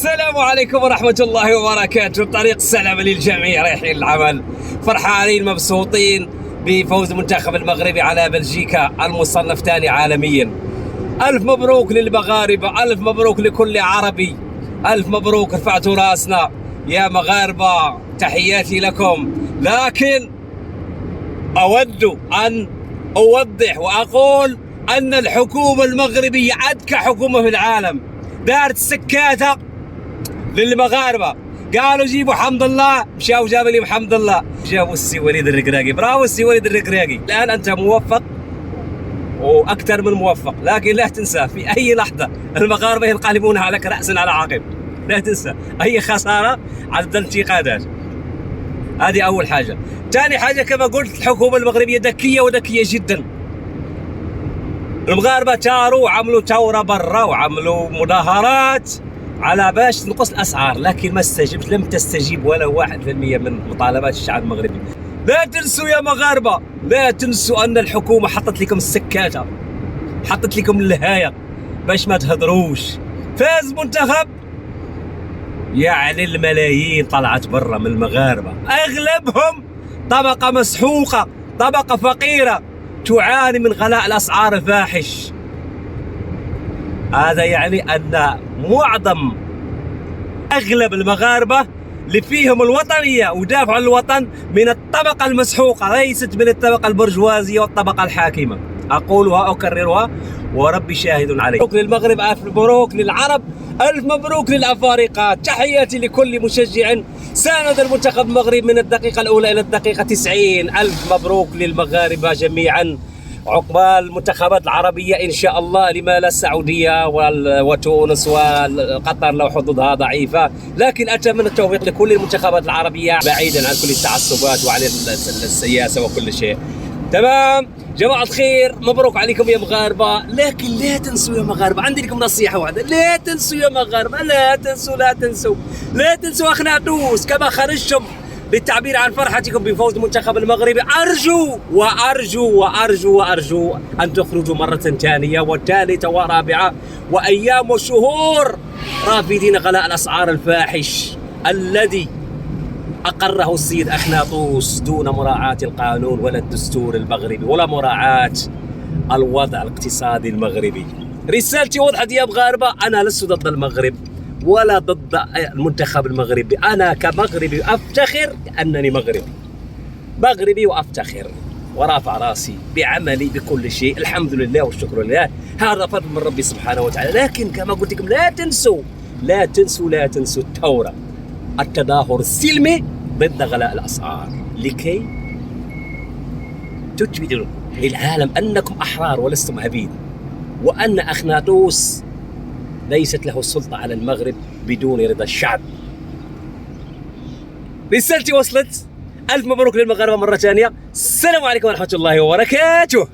السلام عليكم ورحمة الله وبركاته. طريق السلامة للجميع رايحين العمل، فرحانين مبسوطين بفوز المنتخب المغربي على بلجيكا المصنف ثاني عالميا. ألف مبروك للمغاربة، ألف مبروك لكل عربي، ألف مبروك، رفعتوا راسنا يا مغاربة، تحياتي لكم. لكن أود أن أوضح وأقول أن الحكومة المغربية أذكى حكومة في العالم دارت سكاتة للمغاربة. قالوا جيبوا حمد الله، مشاو جابوا لي حمد الله، جابوا السي وليد الركراكي. برافو السي وليد الركراكي، الآن أنت موفق وأكثر من موفق، لكن لا تنسى في أي لحظة المغاربة ينقلبونها عليك رأسا على عقب. لا تنسى أي خسارة عدد الانتقادات. هذه أول حاجة. ثاني حاجة كما قلت الحكومة المغربية ذكية وذكية جدا. المغاربة تاروا وعملوا ثورة برا وعملوا مظاهرات على باش تنقص الأسعار، لكن ما استجبت، لم تستجيب ولا 1% من مطالبات الشعب المغربي. لا تنسوا يا مغاربة، لا تنسوا أن الحكومة حطت لكم السكاتة، حطت لكم اللهاية باش ما تهضروش. فاز منتخب يعني الملايين طلعت برا من المغاربة، أغلبهم طبقة مسحوقة، طبقة فقيرة تعاني من غلاء الأسعار الفاحش. هذا يعني أن أغلب المغاربة اللي فيهم الوطنية ودافعوا عن الوطن من الطبقة المسحوقة، ليست من الطبقة البرجوازية والطبقة الحاكمة. أقولها أكررها وربي شاهد علي. مبروك للمغرب، ألف مبروك للعرب، ألف مبروك للأفارقة. تحياتي لكل مشجع ساند المنتخب المغربي من الدقيقة الأولى إلى الدقيقة 90. ألف مبروك للمغاربة جميعا. عقبال المنتخبات العربية إن شاء الله، لما لا السعودية وتونس وقطر لو حظوظها ضعيفة، لكن أتمنى التوفيق لكل المنتخبات العربية بعيدا عن كل التعصبات وعن السياسة وكل شيء. تمام جماعة الخير، مبروك عليكم يا مغاربة. لكن لا تنسوا يا مغاربة، عندي لكم نصيحة واحدة، لا تنسوا يا مغاربة، لا تنسوا لا تنسوا لا تنسوا أخناتوس. كما خرجتم للتعبير عن فرحتكم بفوز المنتخب المغربي، أرجو وأرجو وأرجو وأرجو أن تخرجوا مرة ثانية وثالثة ورابعة وأيام وشهور رافضين غلاء الأسعار الفاحش الذي أقره السيد أخناطوس دون مراعاة القانون ولا الدستور المغربي ولا مراعاة الوضع الاقتصادي المغربي. رسالتي وضحت يا مغاربة، أنا لست ضد المغرب ولا ضد المنتخب المغربي. أنا كمغربي أفتخر أنني مغربي وأفتخر ورافع راسي بعملي بكل شيء، الحمد لله والشكر لله، هذا فضل من ربي سبحانه وتعالى. لكن كما قلت لكم لا تنسوا الثورة، التظاهر السلمي ضد غلاء الأسعار، لكي تثبتوا للعالم أنكم أحرار ولستم عبيد، وأن أخناتوس ليست له السلطة على المغرب بدون رضا الشعب. رسالتي وصلت، ألف مبروك للمغاربة مرة ثانية. السلام عليكم ورحمة الله وبركاته.